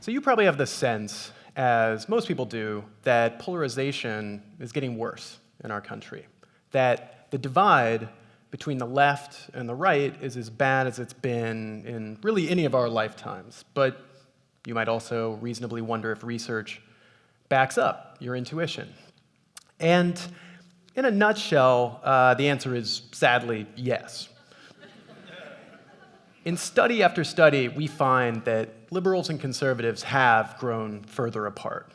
So you probably have the sense, as most people do, that polarization is getting worse in our country, that the divide between the left and the right is as bad as it's been in really any of our lifetimes. But you might also reasonably wonder if research backs up your intuition. And in a nutshell, the answer is sadly yes. In study after study, we find that liberals and conservatives have grown further apart.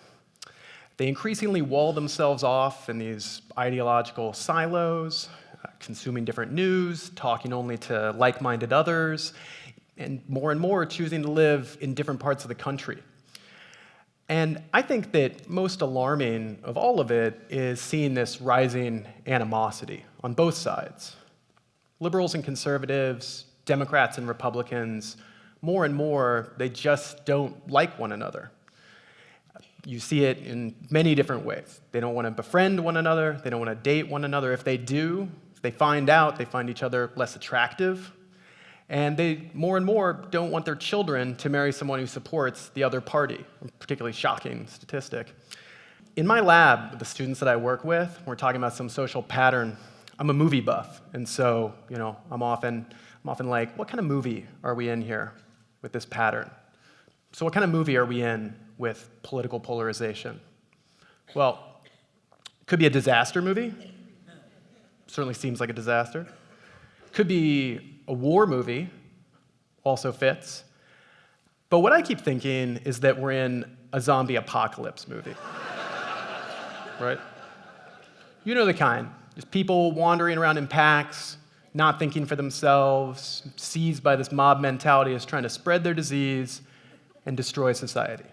They increasingly wall themselves off in these ideological silos, consuming different news, talking only to like-minded others, and more choosing to live in different parts of the country. And I think that most alarming of all of it is seeing this rising animosity on both sides. Liberals and conservatives, Democrats and Republicans, more and more, they just don't like one another. You see it in many different ways. They don't want to befriend one another. They don't want to date one another. If they do, if they find out, they find each other less attractive. And they, more and more, don't want their children to marry someone who supports the other party, a particularly shocking statistic. In my lab, with the students that I work with, we're talking about some social pattern. I'm a movie buff, and so, I'm often like, what kind of movie are we in here with this pattern? So what kind of movie are we in with political polarization? Well, it could be a disaster movie. Certainly seems like a disaster. Could be a war movie, also fits. But what I keep thinking is that we're in a zombie apocalypse movie. Right? You know the kind. Just people wandering around in packs, not thinking for themselves, seized by this mob mentality as trying to spread their disease and destroy society.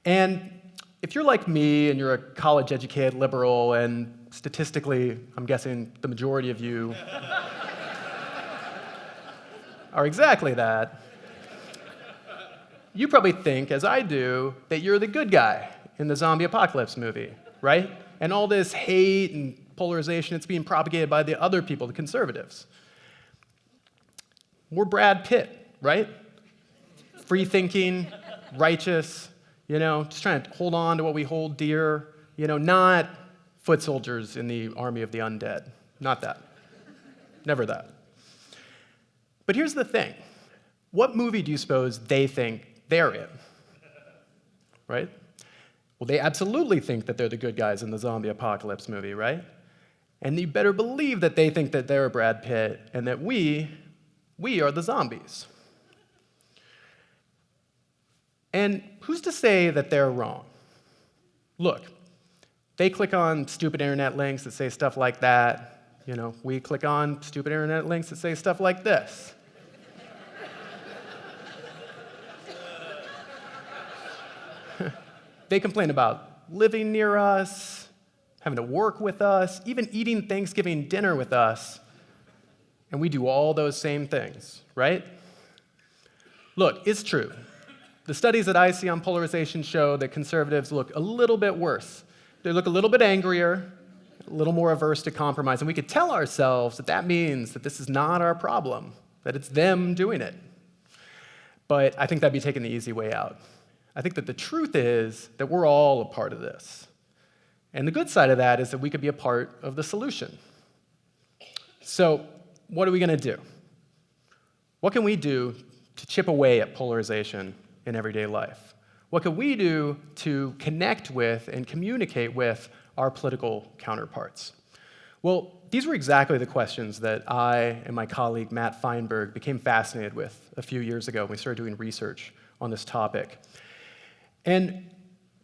And if you're like me and you're a college-educated liberal, and statistically, I'm guessing the majority of you are exactly that, you probably think, as I do, that you're the good guy in the zombie apocalypse movie, right? And all this hate and polarization, it's being propagated by the other people, the conservatives. We're Brad Pitt, right? Free-thinking, righteous, just trying to hold on to what we hold dear, not foot soldiers in the army of the undead. Not that. Never that. But here's the thing. What movie do you suppose they think they're in? Right? Well, they absolutely think that they're the good guys in the zombie apocalypse movie, right? And you better believe that they think that they're Brad Pitt and that we are the zombies. And who's to say that they're wrong? Look, they click on stupid internet links that say stuff like that. We click on stupid internet links that say stuff like this. They complain about living near us, having to work with us, even eating Thanksgiving dinner with us, and we do all those same things, right? Look, it's true. The studies that I see on polarization show that conservatives look a little bit worse. They look a little bit angrier, a little more averse to compromise, and we could tell ourselves that that means that this is not our problem, that it's them doing it. But I think that'd be taking the easy way out. I think that the truth is that we're all a part of this. And the good side of that is that we could be a part of the solution. So what are we going to do? What can we do to chip away at polarization in everyday life? What can we do to connect with and communicate with our political counterparts? Well, these were exactly the questions that I and my colleague Matt Feinberg became fascinated with a few years ago when we started doing research on this topic. And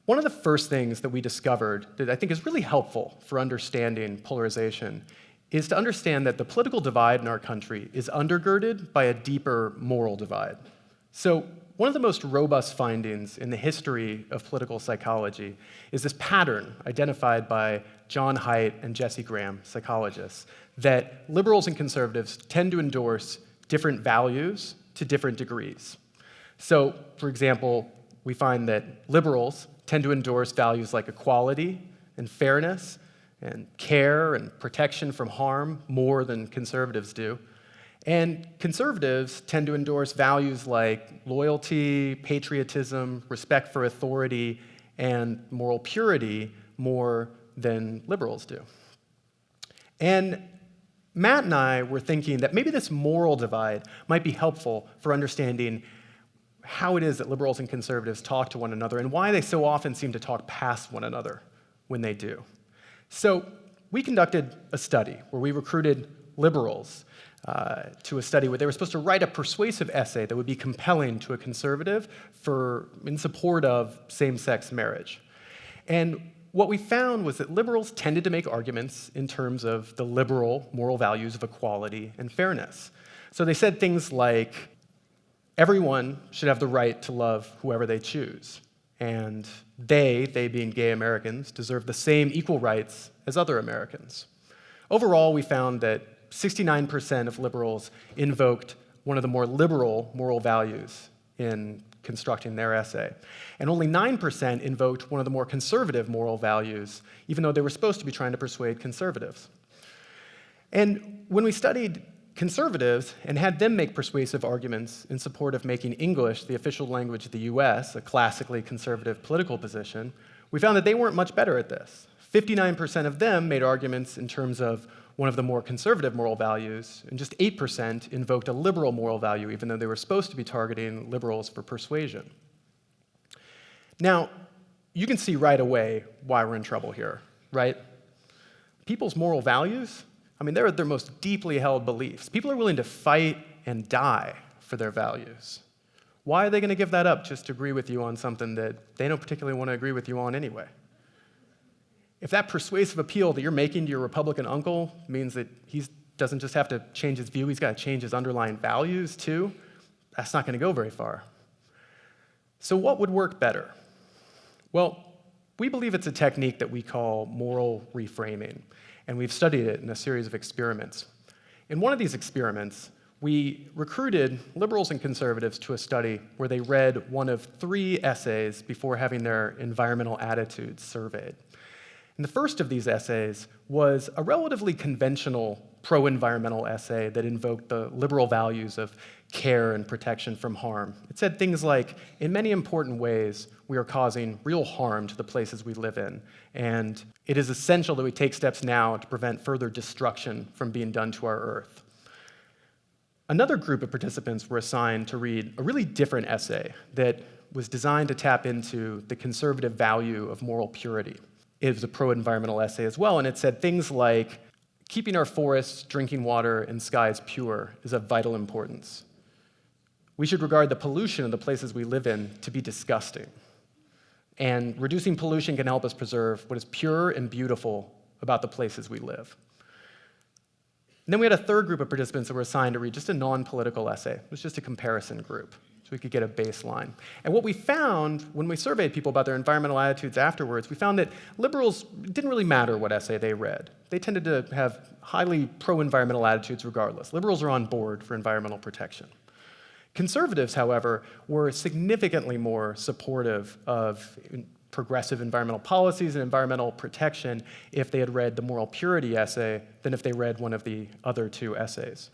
one of the first things that we discovered that I think is really helpful for understanding polarization is to understand that the political divide in our country is undergirded by a deeper moral divide. So one of the most robust findings in the history of political psychology is this pattern identified by John Haidt and Jesse Graham, psychologists, that liberals and conservatives tend to endorse different values to different degrees. So, for example, we find that liberals tend to endorse values like equality and fairness and care and protection from harm more than conservatives do. And conservatives tend to endorse values like loyalty, patriotism, respect for authority, and moral purity more than liberals do. And Matt and I were thinking that maybe this moral divide might be helpful for understanding how it is that liberals and conservatives talk to one another and why they so often seem to talk past one another when they do. So we conducted a study where we recruited liberals to a study where they were supposed to write a persuasive essay that would be compelling to a conservative in support of same-sex marriage. And what we found was that liberals tended to make arguments in terms of the liberal moral values of equality and fairness. So they said things like, everyone should have the right to love whoever they choose, and they being gay Americans, deserve the same equal rights as other Americans. Overall, we found that 69% of liberals invoked one of the more liberal moral values in constructing their essay. And only 9% invoked one of the more conservative moral values, even though they were supposed to be trying to persuade conservatives. And when we studied conservatives and had them make persuasive arguments in support of making English the official language of the US, a classically conservative political position, we found that they weren't much better at this. 59% of them made arguments in terms of one of the more conservative moral values, and just 8% invoked a liberal moral value, even though they were supposed to be targeting liberals for persuasion. Now, you can see right away why we're in trouble here, right? People's moral values, they're their most deeply held beliefs. People are willing to fight and die for their values. Why are they going to give that up just to agree with you on something that they don't particularly want to agree with you on anyway? If that persuasive appeal that you're making to your Republican uncle means that he doesn't just have to change his view, he's got to change his underlying values too, that's not going to go very far. So what would work better? Well, we believe it's a technique that we call moral reframing, and we've studied it in a series of experiments. In one of these experiments, we recruited liberals and conservatives to a study where they read one of 3 essays before having their environmental attitudes surveyed. And the first of these essays was a relatively conventional pro-environmental essay that invoked the liberal values of care and protection from harm. It said things like, in many important ways, we are causing real harm to the places we live in, and it is essential that we take steps now to prevent further destruction from being done to our Earth. Another group of participants were assigned to read a really different essay that was designed to tap into the conservative value of moral purity. It was a pro-environmental essay as well, and it said things like, keeping our forests, drinking water, and skies pure is of vital importance. We should regard the pollution of the places we live in to be disgusting. And reducing pollution can help us preserve what is pure and beautiful about the places we live. And then we had a third group of participants that were assigned to read just a non-political essay. It was just a comparison group, so we could get a baseline. And what we found when we surveyed people about their environmental attitudes afterwards, we found that liberals, it didn't really matter what essay they read. They tended to have highly pro-environmental attitudes regardless. Liberals are on board for environmental protection. Conservatives, however, were significantly more supportive of progressive environmental policies and environmental protection if they had read the moral purity essay than if they read one of the other 2 essays.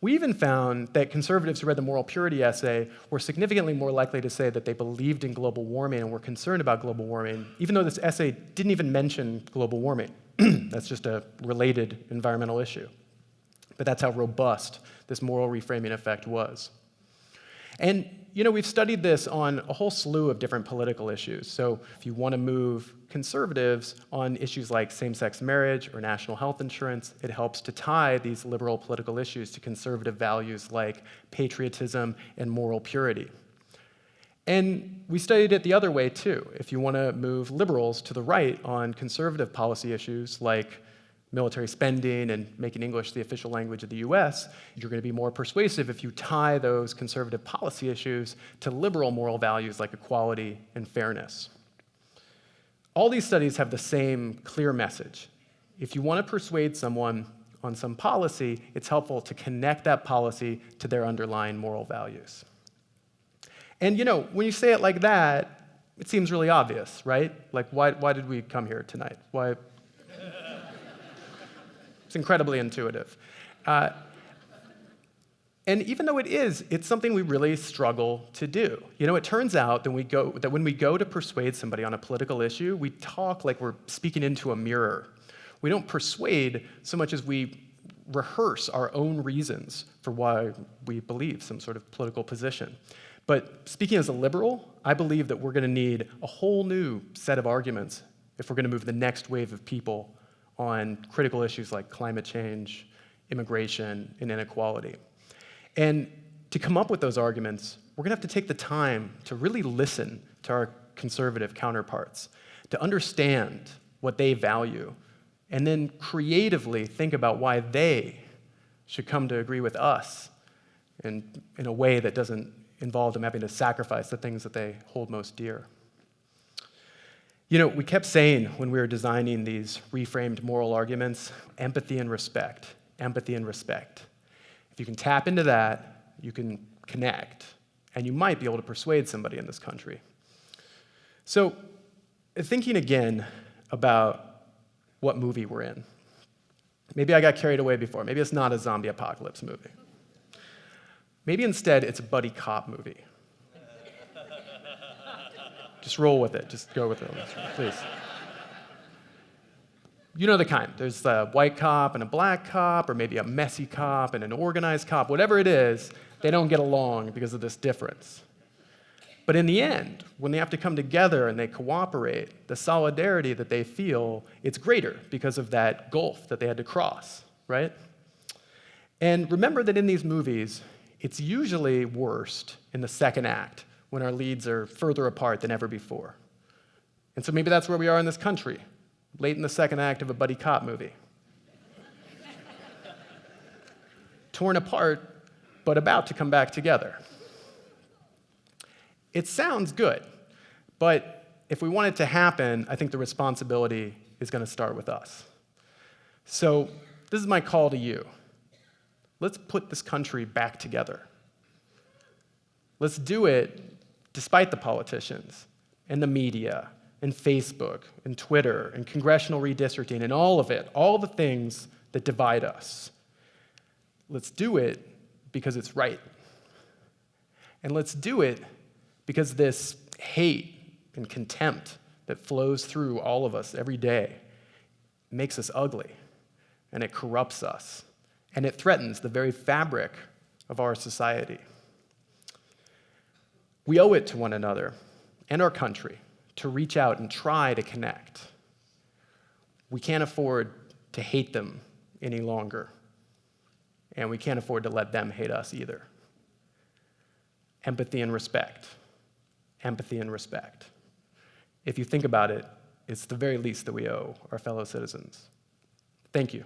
We even found that conservatives who read the moral purity essay were significantly more likely to say that they believed in global warming and were concerned about global warming, even though this essay didn't even mention global warming. That's just a related environmental issue. But that's how robust this moral reframing effect was. And we've studied this on a whole slew of different political issues. So if you want to move conservatives on issues like same-sex marriage or national health insurance, it helps to tie these liberal political issues to conservative values like patriotism and moral purity. And we studied it the other way too. If you want to move liberals to the right on conservative policy issues like military spending and making English the official language of the US, you're going to be more persuasive if you tie those conservative policy issues to liberal moral values like equality and fairness. All these studies have the same clear message. If you want to persuade someone on some policy, it's helpful to connect that policy to their underlying moral values. And when you say it like that, it seems really obvious, right? Like, why did we come here tonight? Why? It's incredibly intuitive. And even though it is, it's something we really struggle to do. It turns out that when we go to persuade somebody on a political issue, we talk like we're speaking into a mirror. We don't persuade so much as we rehearse our own reasons for why we believe some sort of political position. But speaking as a liberal, I believe that we're going to need a whole new set of arguments if we're going to move the next wave of people on critical issues like climate change, immigration, and inequality. And to come up with those arguments, we're going to have to take the time to really listen to our conservative counterparts, to understand what they value, and then creatively think about why they should come to agree with us in a way that doesn't involve them having to sacrifice the things that they hold most dear. We kept saying when we were designing these reframed moral arguments, empathy and respect, empathy and respect. If you can tap into that, you can connect, and you might be able to persuade somebody in this country. So, thinking again about what movie we're in. Maybe I got carried away before. Maybe it's not a zombie apocalypse movie. Maybe instead it's a buddy cop movie. Just roll with it. Just go with it, please. You know the kind. There's a white cop and a black cop, or maybe a messy cop and an organized cop. Whatever it is, they don't get along because of this difference. But in the end, when they have to come together and they cooperate, the solidarity that they feel, it's greater because of that gulf that they had to cross, right? And remember that in these movies, it's usually worst in the second act when our leads are further apart than ever before. And so maybe that's where we are in this country, late in the second act of a buddy cop movie. Torn apart, but about to come back together. It sounds good, but if we want it to happen, I think the responsibility is going to start with us. So this is my call to you. Let's put this country back together. Let's do it despite the politicians and the media and Facebook and Twitter and congressional redistricting and all of it, all the things that divide us. Let's do it because it's right. And let's do it because this hate and contempt that flows through all of us every day makes us ugly, and it corrupts us, and it threatens the very fabric of our society. We owe it to one another and our country to reach out and try to connect. We can't afford to hate them any longer, and we can't afford to let them hate us either. Empathy and respect. Empathy and respect. If you think about it, it's the very least that we owe our fellow citizens. Thank you.